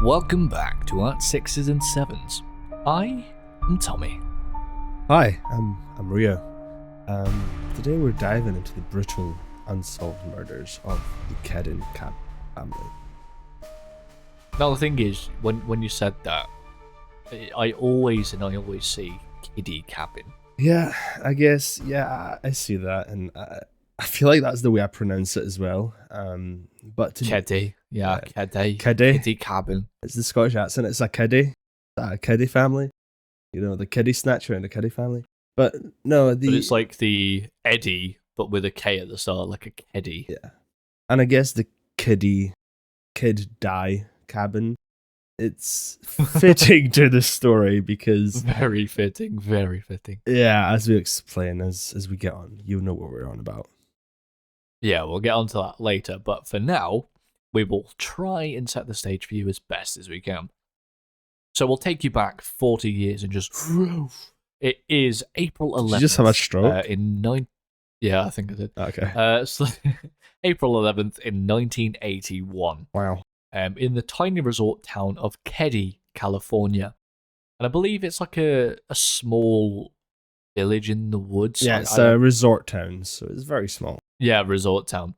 Welcome back to Art 6s and 7s. I am Tommy. Hi, I'm Rio. Today we're diving into the brutal, unsolved murders of the Keddie Cabin family. Now the thing is, when you said that, I always see Keddie Cabin. Yeah, I guess, I see that, and I feel like that's the way I pronounce it as well. But Keddie, Keddie. Keddie. Keddie Cabin. It's the Scottish accent, it's a Keddie. A Keddie family. You know, the Keddie Snatcher and the Keddie family. But no, But it's like the Eddie, but with a K at the start, like a Keddie. Yeah. And I guess the Kid Die Cabin, it's fitting to the story because... Very fitting, very fitting. Yeah, as we explain, as we get on, you know what we're on about. Yeah, we'll get onto that later, but for now, we will try and set the stage for you as best as we can. So we'll take you back 40 years and just... It is April 11th. Did you just have a stroke? Yeah, I think I did. Okay. So April 11th in 1981. Wow. In the tiny resort town of Keddie, California. And I believe it's like a small village in the woods. Yeah, it's a resort town, so it's very small. Yeah, resort town.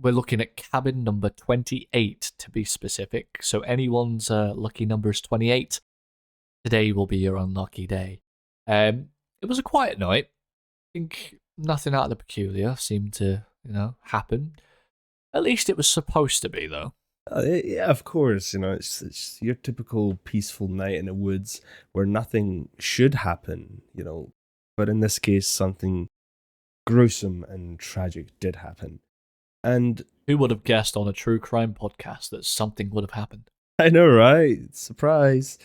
We're looking at cabin number 28 to be specific. So anyone's lucky number is 28. Today will be your unlucky day. It was a quiet night. I think nothing out of the peculiar seemed to, happen. At least it was supposed to be, though. Yeah, of course. It's your typical peaceful night in the woods where nothing should happen, But in this case, something gruesome and tragic did happen. And who would have guessed on a true crime podcast that something would have happened? I know, right? Surprise.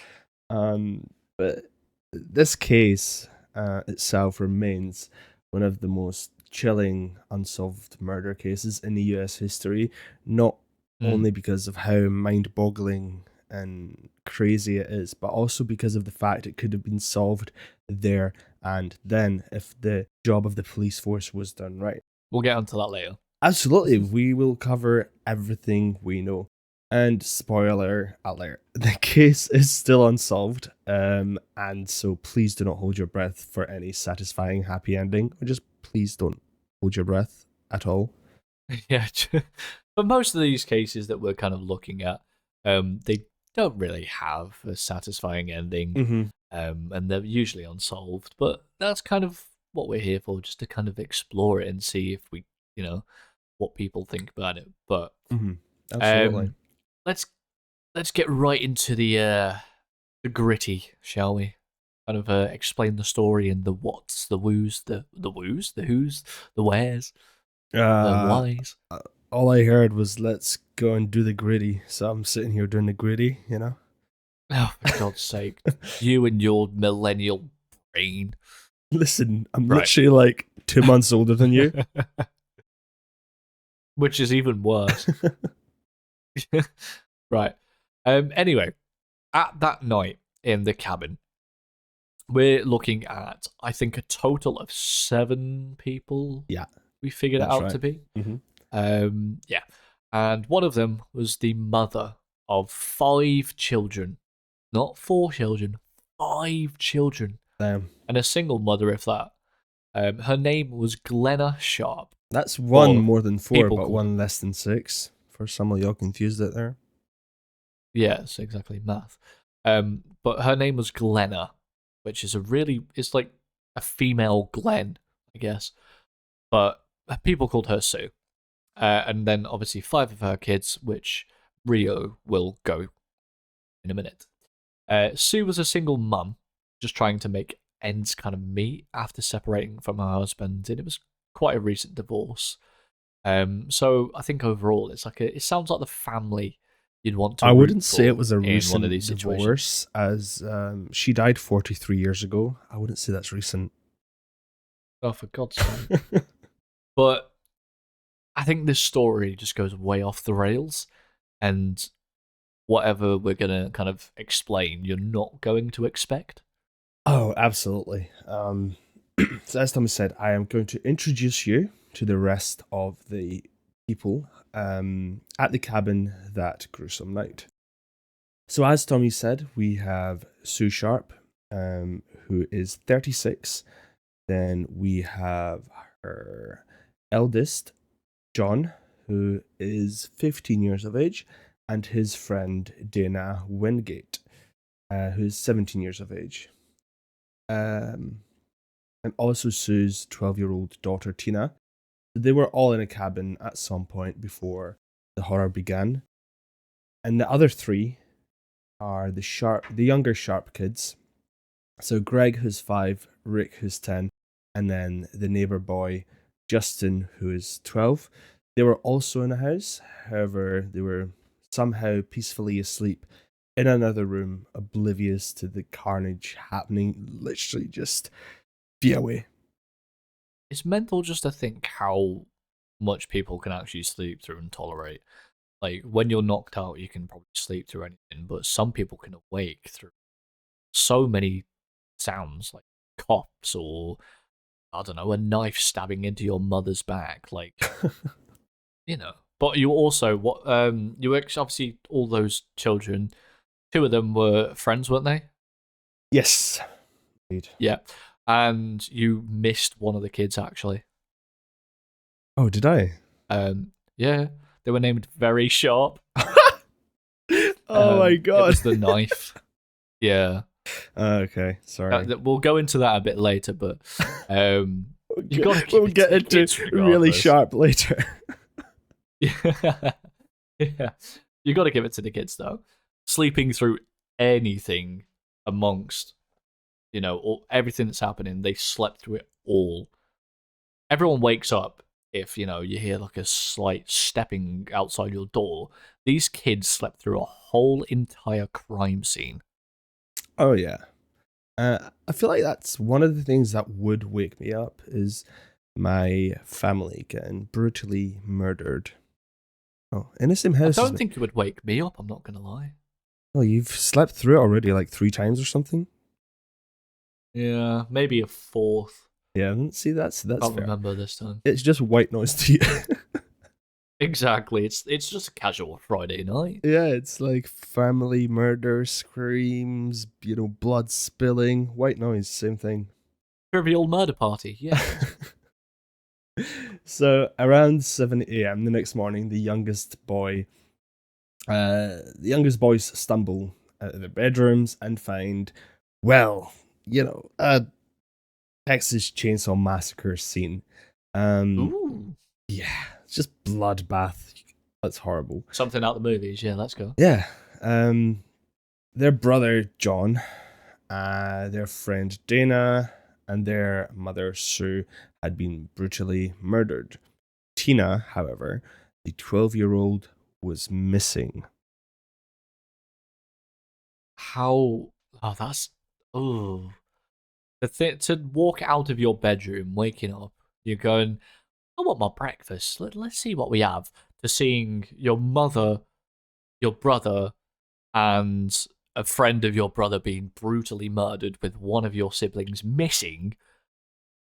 But this case itself remains one of the most chilling unsolved murder cases in the US history, not only because of how mind-boggling and crazy it is, but also because of the fact it could have been solved there and then if the job of the police force was done right. We'll get onto that later. Absolutely, we will cover everything we know. And spoiler alert, the case is still unsolved, and so please do not hold your breath for any satisfying happy ending, or just please don't hold your breath at all. Yeah, but most of these cases that we're kind of looking at, they don't really have a satisfying ending, and they're usually unsolved, but that's kind of what we're here for, just to kind of explore it and see if we, what people think about it. But absolutely. Let's get right into the gritty, shall we? Kind of explain the story and the whats, the whoos, the whoos, the who's, the wheres, the whys. All I heard was let's go and do the gritty, so I'm sitting here doing the gritty, Oh, for God's sake. You and your millennial brain. Listen, I'm literally like 2 months older than you. Which is even worse. Right. Anyway, at that night in the cabin, we're looking at, I think, a total of 7 people. Yeah. We figured it out to be. Yeah. And one of them was the mother of 5 children. Not 4 children, 5 children. Damn. And a single mother, if that. Her name was Glenna Sharp. That's one more than 4, but one less than 6. For some of y'all confused out there. Yes, exactly, math. But her name was Glenna, which is it's like a female Glenn, I guess. But people called her Sue. And then obviously 5 of her kids, which Rio will go in a minute. Sue was a single mum, just trying to make ends kind of meet after separating from her husband, and it was quite a recent divorce. So I think overall it sounds like the family you'd want to. I wouldn't say it was a recent one of these divorce, as she died 43 years ago. I wouldn't say that's recent. Oh, for God's sake! But I think this story just goes way off the rails, and whatever we're gonna kind of explain, you're not going to expect. Oh, absolutely. So as Thomas said, I am going to introduce you to the rest of the people at the cabin that gruesome night. So as Tommy said, we have Sue Sharp, who is 36. Then we have her eldest, John, who is 15 years of age, and his friend Dana Wingate, who's 17 years of age. And also Sue's 12-year-old daughter, Tina. They were all in a cabin at some point before the horror began. And the other three are the younger Sharp kids. So Greg, who's 5, Rick, who's 10, and then the neighbor boy, Justin, who is 12. They were also in a house. However, they were somehow peacefully asleep in another room, oblivious to the carnage happening literally just feet away. It's mental just to think how much people can actually sleep through and tolerate. Like, when you're knocked out, you can probably sleep through anything, but some people can awake through so many sounds, like cops or, I don't know, a knife stabbing into your mother's back. Like, But you also, obviously, all those children, 2 of them were friends, weren't they? Yes. Indeed. Yeah. And you missed one of the kids, actually. Oh, did I? Yeah. They were named Very Sharp. Oh my god. It was the knife. Yeah. Okay, sorry. We'll go into that a bit later, but you got to we'll get into really sharp later. Yeah. Yeah. You got to give it to the kids, though. Sleeping through anything amongst, everything that's happening, they slept through it all. Everyone wakes up if, you hear like a slight stepping outside your door. These kids slept through a whole entire crime scene. Oh, yeah. I feel like that's one of the things that would wake me up is my family getting brutally murdered. Oh, in the same house. I don't think it would wake me up, I'm not going to lie. Oh, you've slept through it already like 3 times or something? Yeah, maybe a 4th. Yeah, see, that's I can't fair. remember this time. It's just white noise to you. Exactly. It's just a casual Friday night. Yeah, it's like family murder, screams, blood spilling, white noise, same thing. Trivial murder party, yeah. So around 7 a.m. the next morning, the youngest boys stumble out of their bedrooms and find, a Texas Chainsaw Massacre scene. Ooh. Yeah, it's just bloodbath. That's horrible. Something out the movies, yeah, let's go. Yeah. Their brother, John, their friend, Dana, and their mother, Sue, had been brutally murdered. Tina, however, the 12-year-old, was missing. How? Oh, that's... Oh. To walk out of your bedroom, waking up, you're going, I want my breakfast. Let's see what we have. To seeing your mother, your brother, and a friend of your brother being brutally murdered with one of your siblings missing.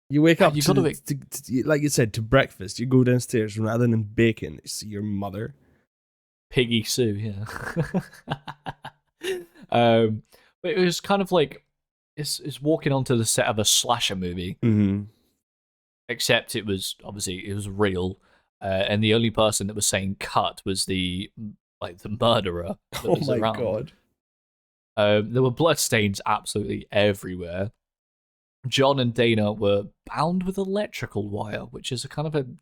You wake up to, like you said, to breakfast. You go downstairs rather than in bacon. You see your mother. Piggy Sue, yeah. But it was kind of like it's walking onto the set of a slasher movie. Mm-hmm. Except it was real, and the only person that was saying cut was the murderer. Oh my god! There were bloodstains absolutely everywhere. John and Dana were bound with electrical wire, which is a kind of an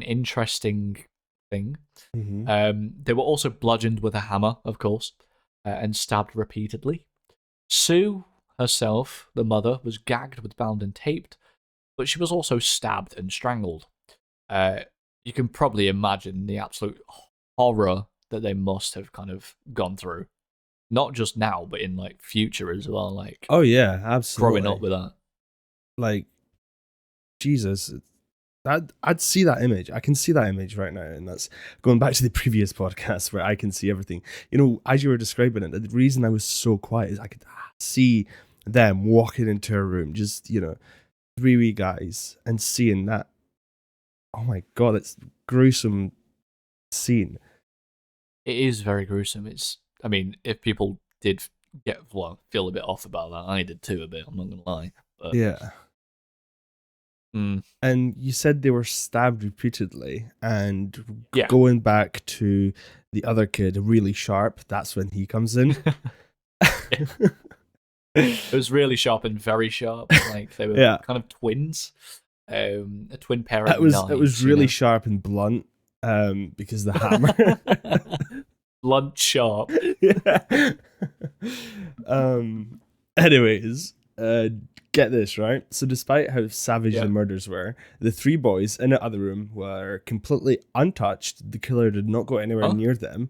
interesting thing. Mm-hmm. They were also bludgeoned with a hammer, of course, and stabbed repeatedly. Sue herself, the mother, was gagged with bound and taped, but she was also stabbed and strangled. You can probably imagine the absolute horror that they must have kind of gone through. Not just now, but in future as well. Oh yeah, absolutely. Growing up with that. Like, Jesus, I'd see that image. I can see that image right now, and that's going back to the previous podcast where I can see everything. As you were describing it, the reason I was so quiet is I could see them walking into a room, just 3 wee guys, and seeing that. Oh my god, it's gruesome scene. It is very gruesome. I mean, if people did feel a bit off about that, I did too a bit. I'm not gonna lie, but Yeah. And you said they were stabbed repeatedly, and yeah, going back to the other kid, really sharp, that's when he comes in. it was really sharp and very sharp. Like they were Yeah. kind of twins, a twin pair It of was knives. really sharp and blunt, because the hammer. Blunt sharp. Yeah. Anyways, get this, right? So despite how savage Yeah. the murders were, the three boys in the other room were completely untouched. The killer did not go anywhere Huh? near them.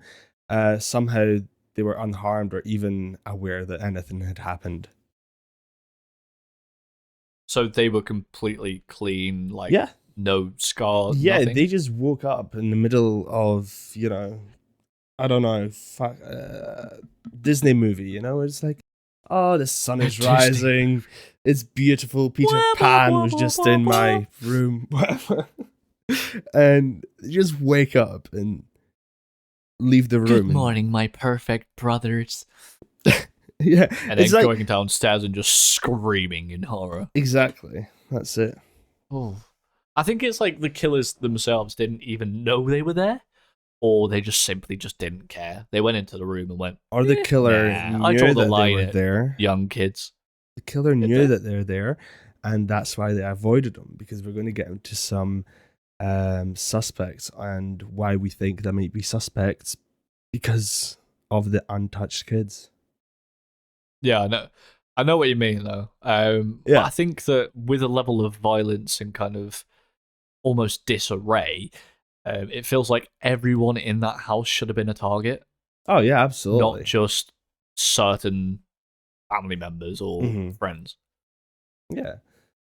Somehow they were unharmed or even aware that anything had happened. So they were completely clean, like Yeah. no scars, Yeah, nothing. they just woke up in the middle of, I don't know, Disney movie, it's like, oh, the sun is Disney. rising, it's beautiful, Peter Pan was just in my room, whatever. And just wake up and leave the room. Good morning, my perfect brothers. Yeah. And then going downstairs and just screaming in horror. Exactly. That's it. Oh. I think it's like the killers themselves didn't even know they were there, or they just simply just didn't care. They went into the room and went, or the killer I knew draw the that line they were at there. young kids. The killer knew that they're there, and that's why they avoided them, because we're going to get into some suspects and why we think they might be suspects because of the untouched kids. Yeah, I know what you mean though. But I think that with a level of violence and kind of almost disarray, it feels like everyone in that house should have been a target. Oh yeah, absolutely. Not just certain family members or friends. Yeah.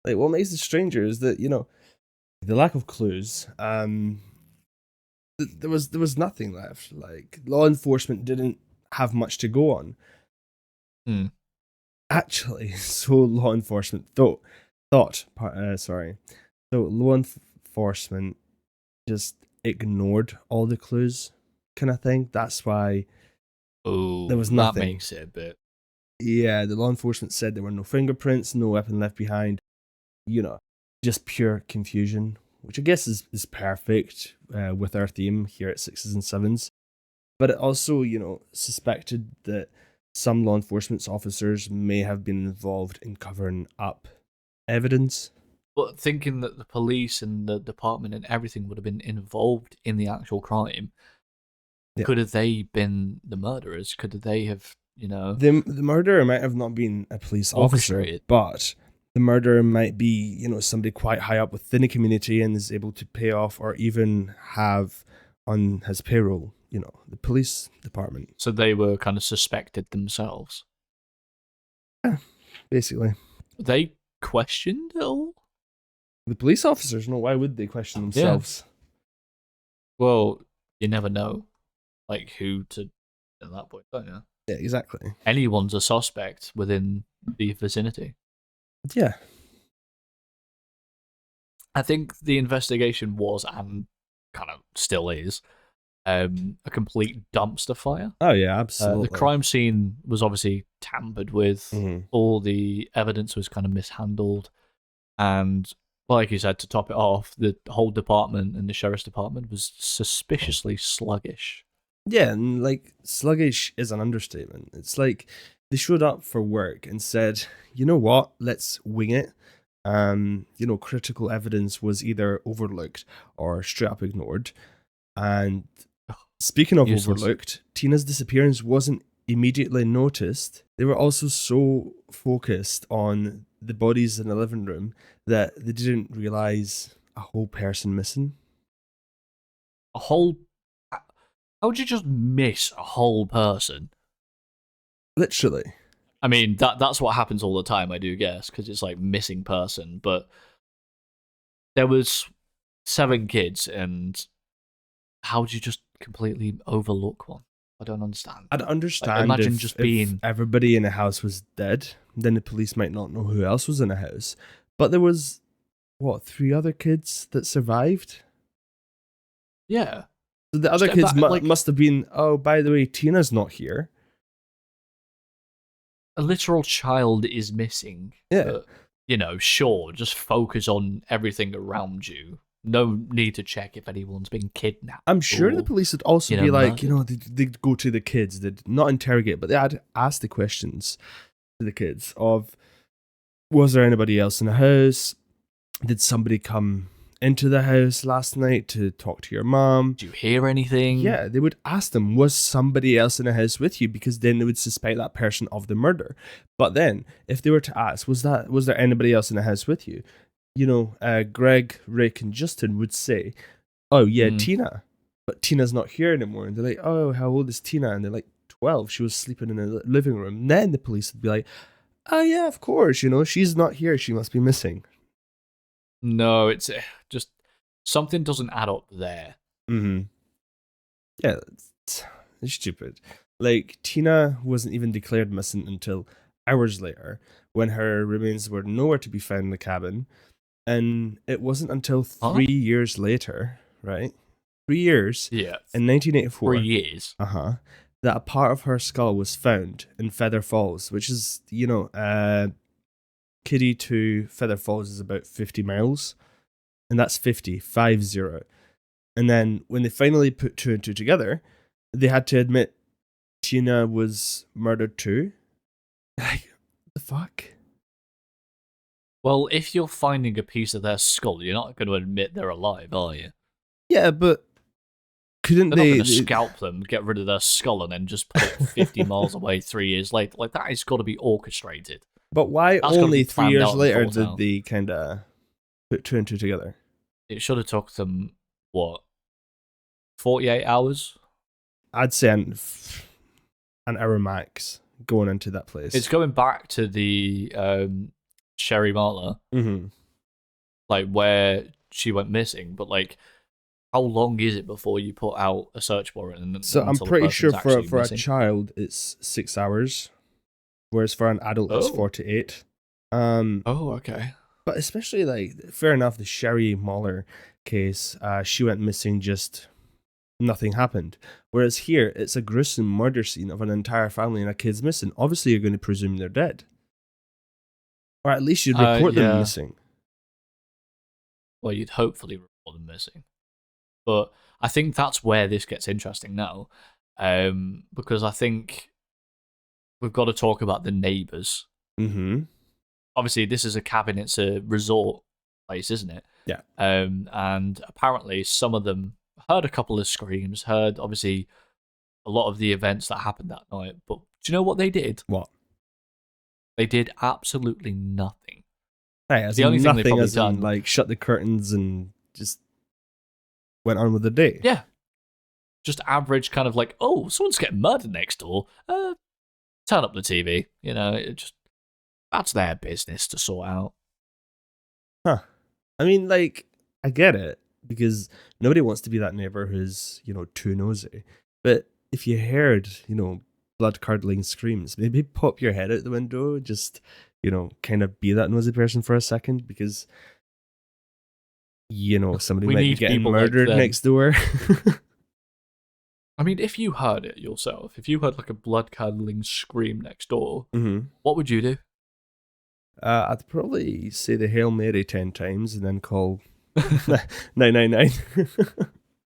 Like, what makes it stranger is that, the lack of clues. There was nothing left. Like, law enforcement didn't have much to go on. Actually, so law enforcement So law enforcement just ignored all the clues, kind of thing. That's why there was nothing. That makes it a bit. Yeah, the law enforcement said there were no fingerprints, no weapon left behind. Just pure confusion, which I guess is perfect with our theme here at Sixes and Sevens. But it also, suspected that some law enforcement officers may have been involved in covering up evidence. But thinking that the police and the department and everything would have been involved in the actual crime, could have they been the murderers? Could they have, The murderer might have not been a police officer, but the murderer might be, somebody quite high up within the community and is able to pay off or even have on his payroll, the police department. So they were kind of suspected themselves. Yeah, basically. Were they questioned at all? The police officers, no, why would they question themselves? Yeah. Well, you never know, like, who to at that point, don't you? Yeah, exactly. Anyone's a suspect within the vicinity. Yeah. I think the investigation was, and kind of still is, a complete dumpster fire. Oh yeah, absolutely. The crime scene was obviously tampered with. All the evidence was kind of mishandled, and like you said, to top it off, the whole department and the sheriff's department was suspiciously sluggish. Yeah, and like, sluggish is an understatement. It's like they showed up for work and said, you know what, let's wing it. Critical evidence was either overlooked or straight up ignored. And speaking of overlooked, Tina's disappearance wasn't immediately noticed. They were also so focused on the bodies in the living room that they didn't realize a whole person missing. How would you just miss a whole person? Literally. I mean, that's what happens all the time, I do guess, because it's like missing person. But there was 7 kids, and how would you just completely overlook one? I don't understand. I'd understand. Like, imagine just being everybody in the house was dead, then the police might not know who else was in the house. But there was 3 other kids that survived. Yeah. So the other kids must have been, oh, by the way, Tina's not here. a literal child is missing. Yeah. But, you know, sure, just focus on everything around you. No need to check if anyone's been kidnapped. I'm sure the or, police would also you know, be like, murdered. they'd go to the kids, they'd not interrogate, but they'd ask the questions to the kids of, was there anybody else in the house? Did somebody come into the house last night to talk to your mom? Do you hear anything? Yeah, they would ask them, was somebody else in the house with you? Because then they would suspect that person of the murder. But then, if they were to ask, was there anybody else in the house with you? Greg, Rick, and Justin would say, oh yeah, Tina. But Tina's not here anymore. And they're like, oh, how old is Tina? And they're like, 12. She was sleeping in the living room. And then the police would be like, oh yeah, of course, she's not here. She must be missing. No, it's just something doesn't add up there. Mm-hmm. Yeah, it's stupid. Like, Tina wasn't even declared missing until hours later, when her remains were nowhere to be found in the cabin. And it wasn't until 3 years later, right? 3 years. Yeah. In 1984. 3 years. That a part of her skull was found in Feather Falls, which is, Keddie to Feather Falls is about 50 miles. And that's 50. And then when they finally put two and two together, they had to admit Tina was murdered too. Like, what the fuck? Well, if you're finding a piece of their skull, you're not going to admit they're alive, are you? Yeah, but couldn't They're they not going to scalp them, get rid of their skull, and then just put it 50 miles away 3 years later? Like, that has got to be orchestrated. But why That's gotta only be 3 planned years out and later thought did out. they kind of put two and two together? It should have took them, 48 hours? I'd say an hour max going into that place. It's going back to the Sherry Martler, like where she went missing, but like, how long is it before you put out a search warrant? So I'm pretty sure for a child it's 6 hours, whereas for an adult it's 48. Okay. But especially, like, fair enough, the Sherry Martler case, she went missing, just nothing happened. Whereas here, it's a gruesome murder scene of an entire family and a kid's missing. Obviously, you're going to presume they're dead. Or at least you'd report them missing. Well, you'd hopefully report them missing. But I think that's where this gets interesting now. Because I think we've got to talk about the neighbours. Mm-hmm. Obviously, this is a cabin, it's a resort place, isn't it? Yeah. And apparently some of them heard a couple of screams, heard, obviously, a lot of the events that happened that night. But do you know what they did? What? They did absolutely nothing. Hey, the only thing they probably as in, done, like, shut the curtains and just went on with the day. Yeah. Just average kind of like, oh, someone's getting murdered next door. Turn up the TV. That's their business to sort out. Huh. I mean, like, I get it, because nobody wants to be that neighbor who's, too nosy. But if you heard, blood-curdling screams, maybe pop your head out the window, just, kind of be that nosy person for a second, because, somebody might be getting murdered next door. I mean, if you heard it yourself, if you heard like a blood-curdling scream next door, what would you do? I'd probably say the Hail Mary 10 times and then call 999.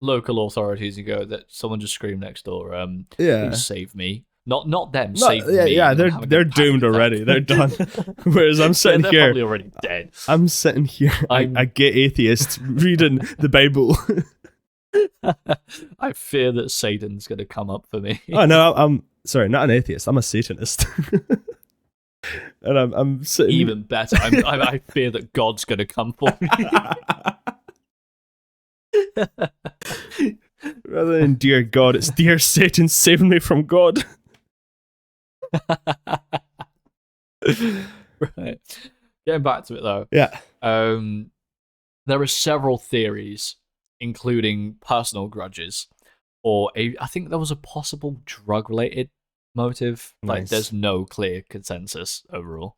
Local authorities and go that someone just screamed next door. Please save me. Not them. Save me. Yeah, they're doomed already. They're done. Whereas I'm sitting they're here. Probably already dead. I'm sitting here. I get atheist reading the Bible. I fear that Satan's going to come up for me. Oh no, I'm sorry, not an atheist. I'm a Satanist. And I'm sitting even better. I fear that God's going to come for me. Rather than dear God, it's dear Satan, save me from God. Right. Getting back to it though. Yeah. There are several theories, including personal grudges, or I think there was a possible drug-related motive. Nice. Like, there's no clear consensus overall.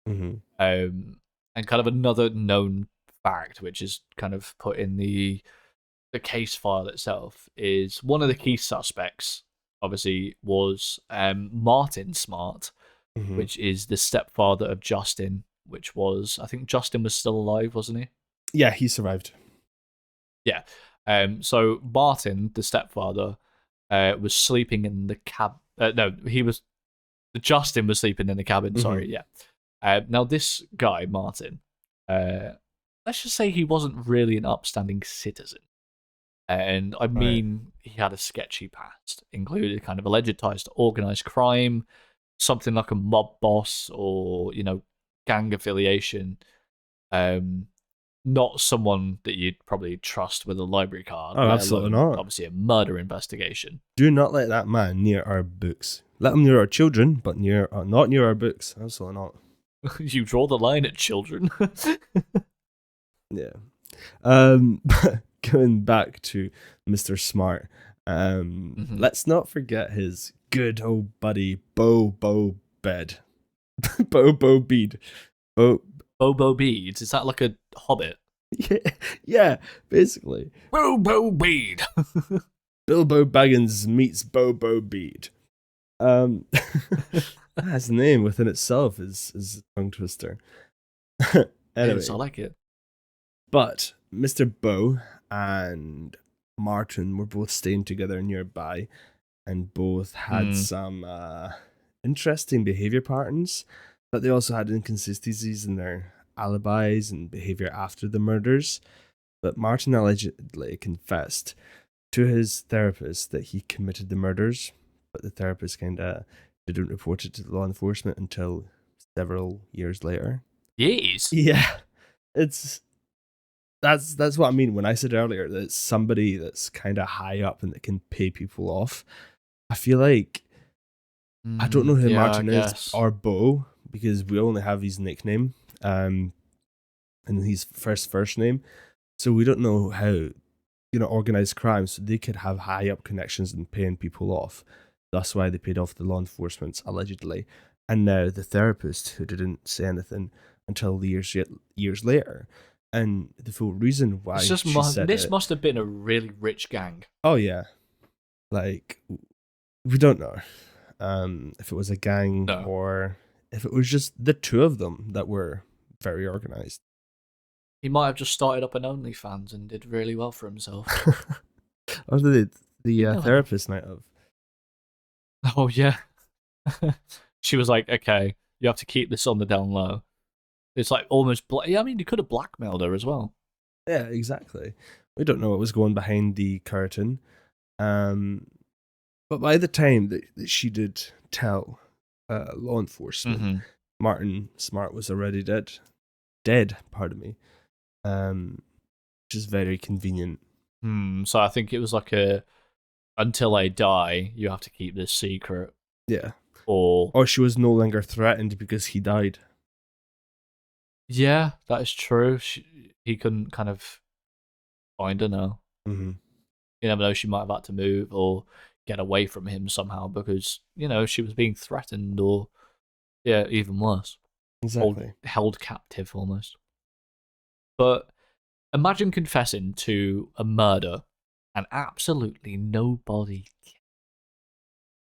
Mm-hmm. And kind of another known fact, which is kind of put in the case file itself, is one of the key suspects, obviously, was Martin Smart, Hmm. which is the stepfather of Justin, which was, I think Justin was still alive, wasn't he? Yeah, he survived. Yeah. So Martin, the stepfather, was sleeping in the cab. No, he was. Justin was sleeping in the cabin. Hmm. Sorry, yeah. Now this guy Martin, uh, let's just say he wasn't really an upstanding citizen, and I Right. mean he had a sketchy past, included kind of alleged ties to organized crime, something like a mob boss or gang affiliation. Um, Not someone that you'd probably trust with a library card, Oh, let absolutely alone not. obviously a murder investigation. Do not let that man near our books. Let him near our children, but not near our books. Absolutely not. You draw the line at children. Yeah. Um, Going back to Mr. Smart, Mhm. let's not forget his good old buddy Bo Bed. Bo Bede. Bo Bobo Beads, is that like a hobbit? yeah, yeah, basically. Bobo Bead. Bilbo Baggins meets Bo Bede. That's the name within itself is a tongue twister. Yes, I Anyway, like it. but Mr. Bow and Martin were both staying together nearby and both had Hmm. some interesting behavior patterns, but they also had inconsistencies in their alibis and behavior after the murders. But Martin allegedly confessed to his therapist that he committed the murders, but the therapist kind of didn't report it to law enforcement until several years later. Yes. Yeah, it's that's what I mean when I said earlier that it's somebody that's kind of high up and that can pay people off. I feel like I don't know who Yeah, I Martin is guess. or Bo because we only have his nickname and his first name, so we don't know how organized crime. So they could have high up connections and paying people off. That's why they paid off the law enforcement allegedly, and now the therapist who didn't say anything until years later. And the full reason It's why just she said this it, must have been a really rich gang. oh yeah, like we don't know if it was a gang No. or if it was just the two of them that were very organized. He might have just started up an OnlyFans and did really well for himself. Or the You never know. therapist might have. Oh yeah. She was like, "Okay, you have to keep this on the down low." It's like almost. Yeah, I mean, you could have blackmailed her as well. Yeah, exactly. We don't know what was going behind the curtain. Um, but by the time that she did tell law enforcement, Mm-hmm. Martin Smart was already dead. Dead, pardon me. Which is very convenient. So I think it was like a until I die, you have to keep this secret, Yeah. or Or she was no longer threatened because he died. yeah, that is true. He couldn't kind of find her now. Mm-hmm. You never know; she might have had to move or get away from him somehow because she was being threatened, or yeah, even worse, Exactly. held captive almost. But imagine confessing to a murder and absolutely nobody.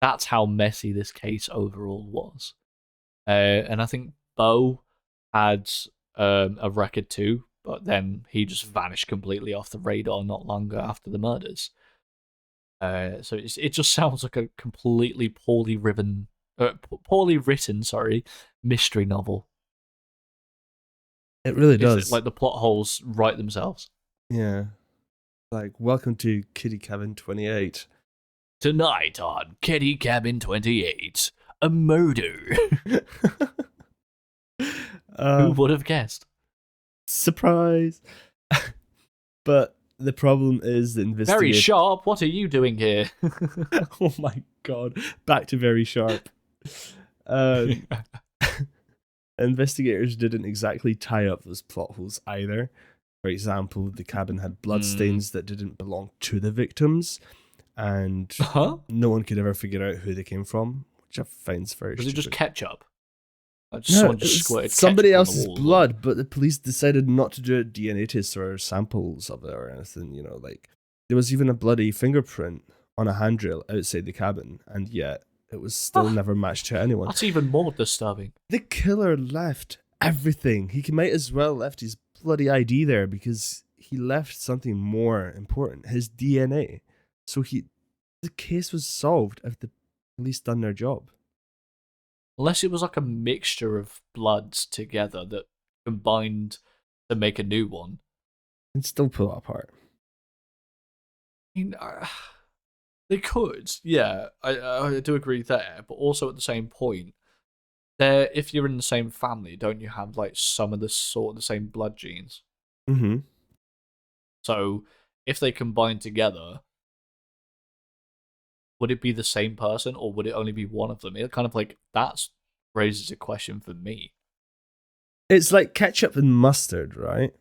That's how messy this case overall was. And I think Bo had a record too, but then he just vanished completely off the radar not long after the murders. So it just sounds like a completely poorly written, sorry, mystery novel. It really Is it does. like the plot holes write themselves? Yeah. Like, welcome to Keddie Cabin 28. Tonight on Keddie Cabin 28, a murder. Who uh, would have guessed? Surprise. But the problem is the Very investigate. sharp. What are you doing here? Oh my god. Back to very sharp. Um, Investigators didn't exactly tie up those plot holes either. For example, the cabin had Hmm. bloodstains that didn't belong to the victims, and Huh? no one could ever figure out who they came from, which I find very Was it just stupid. ketchup? Like No, someone it just was squirted somebody ketchup on the else's walls, or blood, but the police decided not to do a DNA test or samples of it or anything, like there was even a bloody fingerprint on a handrail outside the cabin, and yet it was still never matched to anyone. That's even more disturbing. The killer left everything. He might as well left his bloody ID there because he left something more important, his DNA. So the case was solved if the police done their job. Unless it was like a mixture of bloods together that combined to make a new one. And still pull it apart. I mean, they could, yeah. I do agree there, but also at the same point, if you're in the same family, don't you have like some of the same blood genes? Mm-hmm. So if they combine together, would it be the same person or would it only be one of them? It kind of like that raises a question for me. It's like ketchup and mustard, right?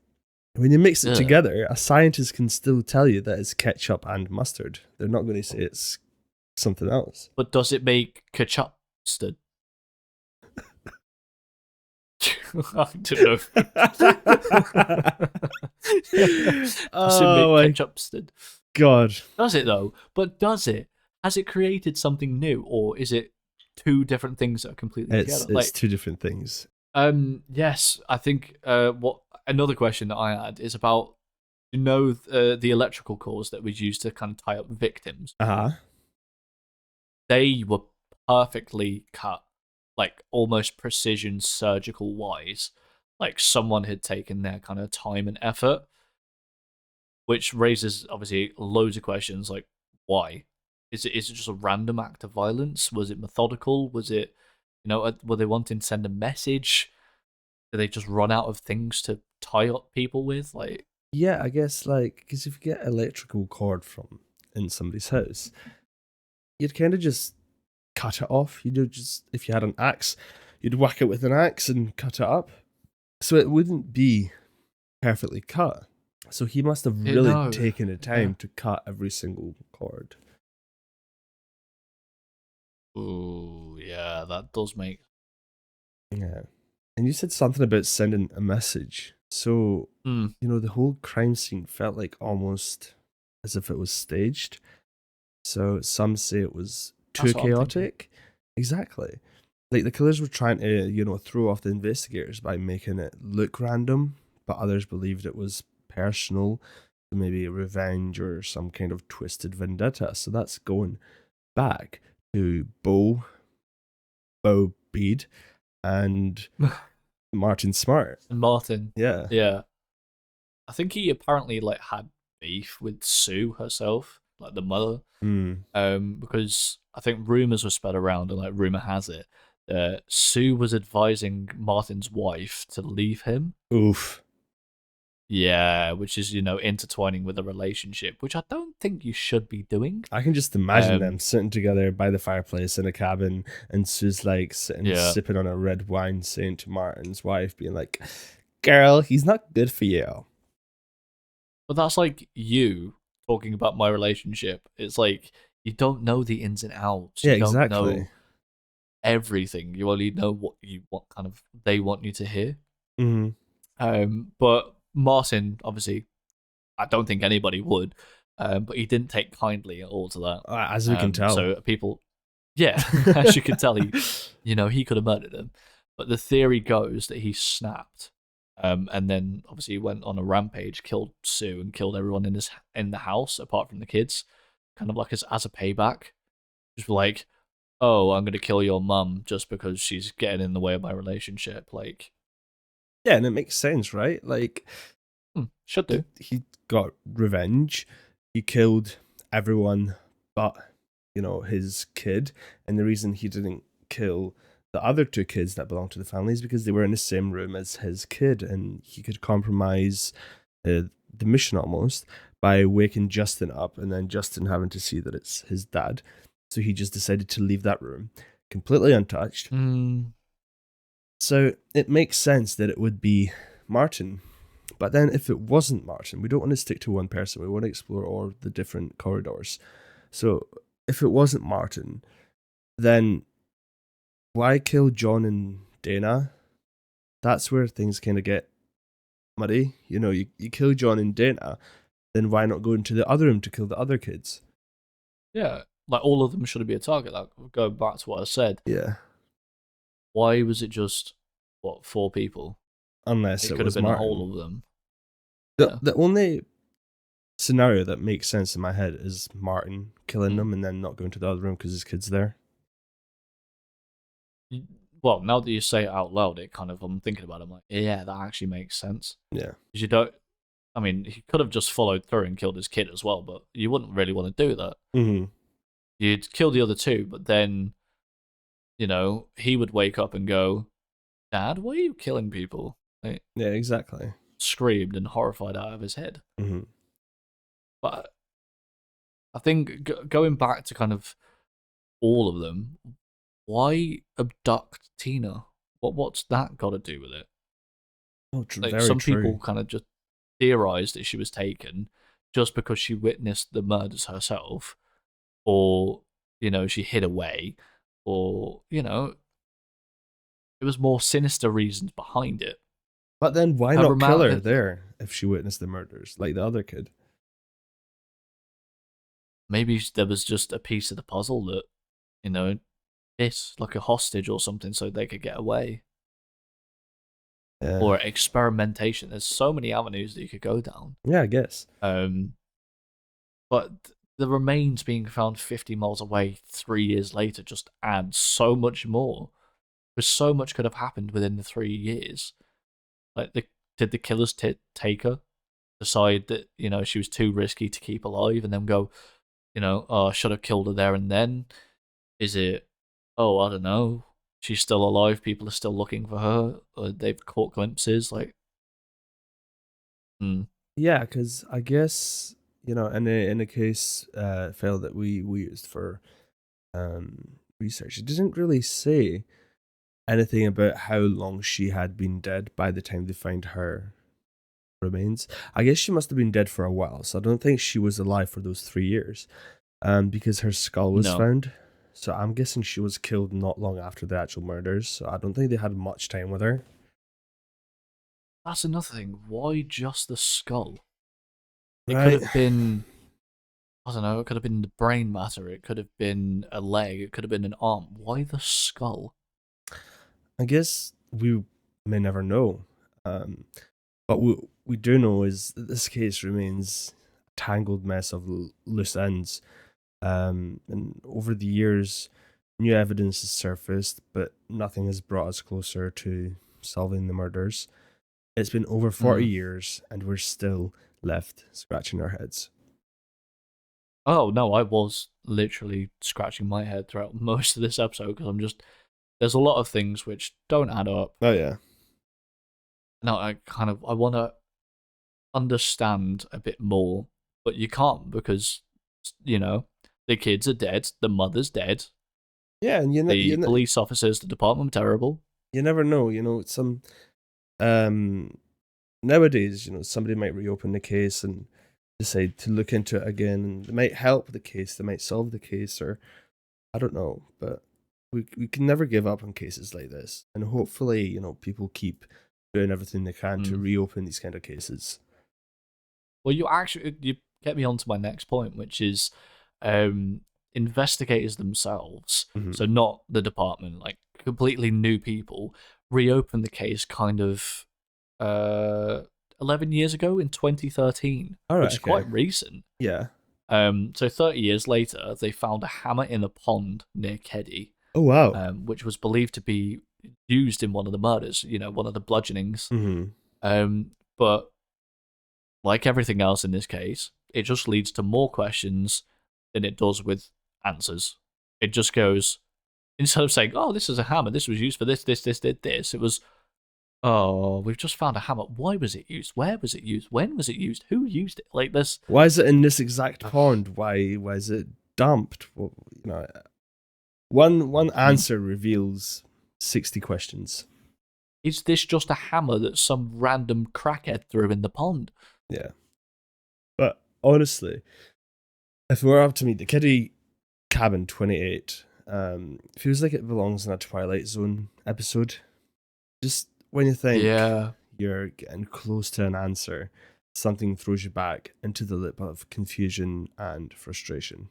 When you mix it together, a scientist can still tell you that it's ketchup and mustard. They're not going to say it's something else. But does it make ketchup mustard? I don't know. Does it make ketchup mustard? God. Does it though? But does it? Has it created something new, or is it two different things that are completely together? It's two different things. Yes, I think what another question that I had is about the electrical cords that was used to kind of tie up victims. They were perfectly cut, like almost precision surgical wise. Like someone had taken their kind of time and effort, which raises obviously loads of questions like why? Is it just a random act of violence? Was it methodical? Was it, were they wanting to send a message? Did they just run out of things to tie up people with? Like, yeah, I guess because if you get electrical cord from in somebody's house, you'd kind of just cut it off. If you had an axe, you'd whack it with an axe and cut it up. So it wouldn't be perfectly cut. So he must have really taken the time to cut every single cord. Ooh, yeah, that does make... Yeah. And you said something about sending a message. So, the whole crime scene felt like almost as if it was staged. So some say it was too chaotic. Exactly. Like the killers were trying to, throw off the investigators by making it look random, but others believed it was personal, maybe revenge or some kind of twisted vendetta. So that's going back to Bo Bede and Martin Smart. Martin. Yeah. Yeah. I think he apparently had beef with Sue herself, like the mother. Because I think rumors were spread around, and rumor has it that Sue was advising Martin's wife to leave him. Oof. Yeah, which is, intertwining with a relationship, which I don't think you should be doing. I can just imagine them sitting together by the fireplace in a cabin, and Sue's sitting sipping on a red wine, saying to Martin's wife, being like, "Girl, he's not good for you." But that's like you talking about my relationship. It's like you don't know the ins and outs. Yeah, you don't exactly. know everything. You only know what kind of they want you to hear. But Martin, obviously, I don't think anybody would, but he didn't take kindly at all to that. As we can tell. So people, yeah, as you can tell, he could have murdered him. But the theory goes that he snapped, and then obviously went on a rampage, killed Sue, and killed everyone in the house apart from the kids, kind of like as a payback. Just like, oh, I'm gonna kill your mum just because she's getting in the way of my relationship. Like, yeah, and it makes sense, right? Should do. He got revenge. He killed everyone but, his kid. And the reason he didn't kill the other two kids that belonged to the family is because they were in the same room as his kid, and he could compromise the mission almost by waking Justin up and then Justin having to see that it's his dad. So he just decided to leave that room completely untouched. So it makes sense that it would be Martin. But then if it wasn't Martin, we don't want to stick to one person. We want to explore all the different corridors. So if it wasn't Martin, then why kill John and Dana? That's where things kind of get muddy. You kill John and Dana, then why not go into the other room to kill the other kids? Yeah, like all of them shouldn't be a target. Like going back to what I said, Yeah. why was it just what 4 people? Unless It it could have was been Martin. all of them. The Yeah. the only scenario that makes sense in my head is Martin killing Mm. them and then not going to the other room because his kid's there. Well, now that you say it out loud, it kind of I'm thinking about it. I'm like, yeah, that actually makes sense. Yeah. Because you don't. I mean, he could have just followed through and killed his kid as well, but you wouldn't really want to do that. Mm-hmm. You'd kill the other 2, but then he would wake up and go, "Dad, why are you killing people?" Like, Yeah, exactly. screamed and horrified out of his head. Mm-hmm. But I think going back to kind of all of them, why abduct Tina? What's that got to do with it? Oh, Like very some true. people kind of just theorized that she was taken just because she witnessed the murders herself, or she hid away, or it was more sinister reasons behind it. But then why Her not kill amount, her there if she witnessed the murders, like the other kid? maybe there was just a piece of the puzzle that you know this like a hostage or something, so they could get away, Yeah. or experimentation. There's so many avenues that you could go down. Yeah, I guess. Um, but the remains being found 50 miles away 3 years later just adds so much more. Because so much could have happened within the 3 years. Like, did the killers take her? Decide that she was too risky to keep alive, and then go, oh, I should have killed her there and then. Is it? Oh, I don't know. She's still alive. People are still looking for her. Or they've caught glimpses. Like, hmm. Yeah, because I guess in a case file that we used for research, it didn't really say anything about how long she had been dead by the time they find her remains. I guess she must have been dead for a while, so I don't think she was alive for those 3 years. Because her skull was No. found. So I'm guessing she was killed not long after the actual murders. So I don't think they had much time with her. That's another thing. Why just the skull? It could Right. have been, I don't know, it could have been the brain matter. It could have been a leg. It could have been an arm. Why the skull? I guess we may never know. Um, but we do know is that this case remains a tangled mess of loose ends. And over the years, new evidence has surfaced, but nothing has brought us closer to solving the murders. It's been over 40 Hmm. years, and we're still left scratching our heads. Oh no, I was literally scratching my head throughout most of this episode because there's a lot of things which don't add up. Oh, yeah. Now I want to understand a bit more, but you can't because you know the kids are dead, the mother's dead, Yeah, and the police officers, the department are terrible. you never know. Some um, nowadays, somebody might reopen the case and decide to look into it again, and they might help the case, they might solve the case, or I don't know. But we can never give up on cases like this, and hopefully, people keep doing everything they can to Mm. reopen these kind of cases. Well, you get me on to my next point, which is um, investigators themselves, Mm-hmm. so not the department, like completely new people, reopened the case kind of uh, 11 years ago in 2013, All which right. is Okay. quite recent. Yeah. So 30 years later, they found a hammer in a pond near Keddie, Oh wow. which was believed to be used in one of the murders, one of the bludgeonings. Mm-hmm. But like everything else in this case, it just leads to more questions than it does with answers. It just goes, instead of saying, oh, this is a hammer, this was used for this, it was, oh, we've just found a hammer. Why was it used? Where was it used? When was it used? Who used it? Like this. Why is it in this exact pond? Why is it dumped? Well, one answer reveals 60 questions. Is this just a hammer that some random crackhead threw in the pond? Yeah. But honestly, if it were up to me, the Keddie Cabin 28 feels like it belongs in a Twilight Zone episode. Just when you think Yeah. you're getting close to an answer, something throws you back into the lip of confusion and frustration.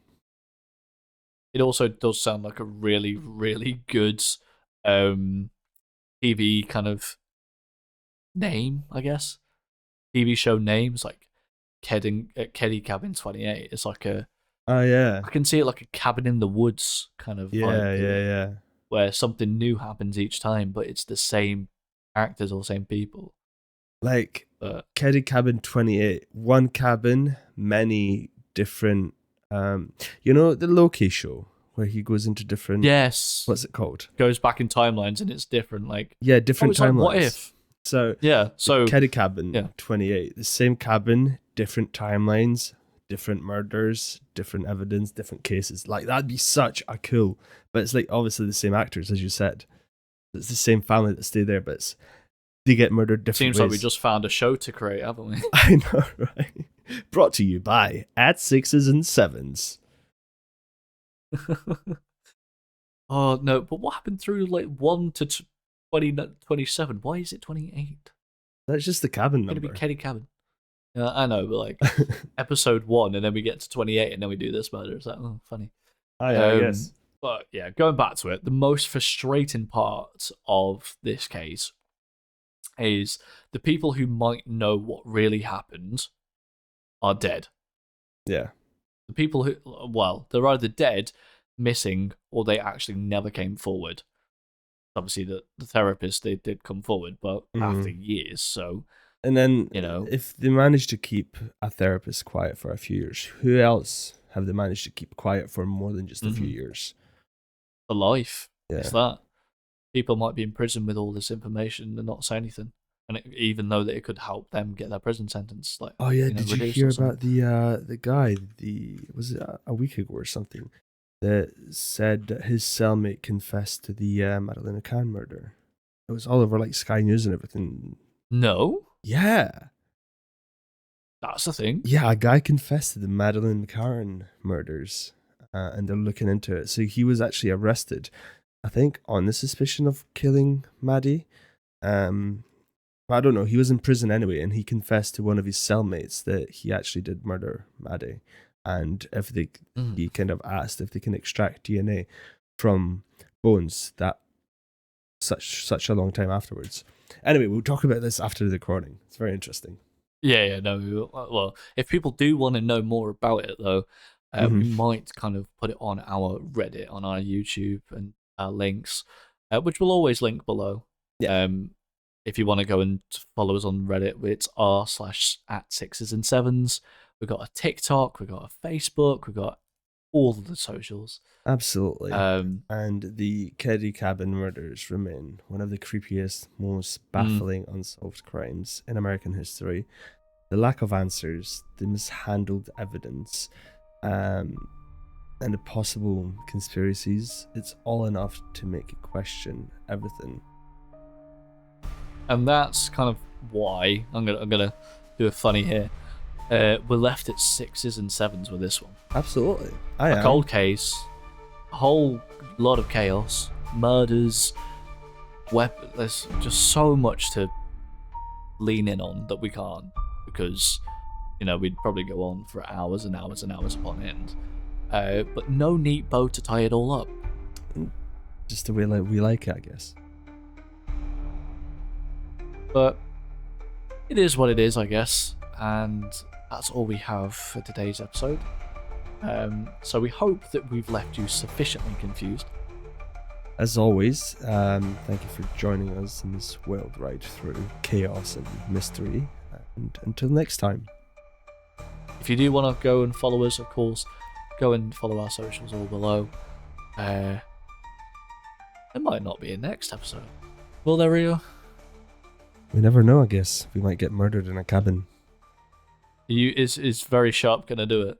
It also does sound like a really, really good TV kind of name, I guess. TV show names like Keddie Cabin 28. It's like Oh yeah, I can see it like a cabin in the woods kind of vibe yeah, to yeah, it, yeah. where something new happens each time, but it's the same actors or same people. Like But Keddie Cabin 28, one cabin, many different. You know the Loki show where he goes into different. yes, What's it called? goes back in timelines and it's different. Like Yeah, oh, different it's like what timelines. if? So Yeah. So Keddie Cabin yeah, 28, the same cabin, different timelines, different murders, different evidence, different cases. Like that'd be such a cool. But it's like obviously the same actors as you said. It's the same family that stay there, but they get murdered different seems ways. like we just found a show to create, haven't we? I know, right? Brought to you by At Sixes and Sevens. Oh no, but what happened through like 1 to 27? Why is it 28? That's just the cabin It's gonna be number. Keddie Cabin. I know, but like episode 1, and then we get to 28, and then we do this murder. It's like, oh, funny. I guess. But yeah, going back to it, the most frustrating part of this case is the people who might know what really happened are dead. Yeah. The people who, well, they're either dead, missing, or they actually never came forward. Obviously, the therapist, they did come forward, but after years, so. And then, you know, if they manage to keep a therapist quiet for a few years, who else have they managed to keep quiet for more than just a few years? for life, Yeah. it's that. People might be in prison with all this information and not say anything. And even though that it could help them get their prison sentence, like Oh yeah, you know, did you reduced hear or something. about the guy? Was it a week ago or something that said that his cellmate confessed to the Madeleine McCann murder? It was all over like Sky News and everything. No, Yeah, that's the thing. yeah, a guy confessed to the Madeleine McCann murders, and they're looking into it. So he was actually arrested, I think, on the suspicion of killing Maddie. I don't know. He was in prison anyway, and he confessed to one of his cellmates that he actually did murder Maddie. And if he kind of asked if they can extract DNA from bones that such a long time afterwards. Anyway, we'll talk about this after the recording. It's very interesting. Yeah, no. Well, if people do want to know more about it, though, we might kind of put it on our Reddit, on our YouTube, and our links, which we'll always link below. Yeah. If you want to go and follow us on Reddit, it's r/@6s and7s. We've got a TikTok, we've got a Facebook, we've got all of the socials. Absolutely. And the Keddie Cabin murders remain one of the creepiest, most baffling unsolved crimes in American history. The lack of answers, the mishandled evidence, and the possible conspiracies, it's all enough to make you question everything. And that's kind of why I'm gonna do a funny here. We're left at 6s and 7s with this one. Absolutely. A cold case, a whole lot of chaos, murders, there's just so much to lean in on that we can't, because we'd probably go on for hours and hours and hours upon end. But no neat bow to tie it all up. Just the way we like it, I guess. But it is what it is, I guess, and that's all we have for today's episode. So we hope that we've left you sufficiently confused. As always, thank you for joining us in this wild ride through chaos and mystery. And until next time. If you do want to go and follow us, of course, go and follow our socials all below. There might not be a next episode. Will there, Rio? We never know, I guess. We might get murdered in a cabin. Is Very Sharp gonna do it?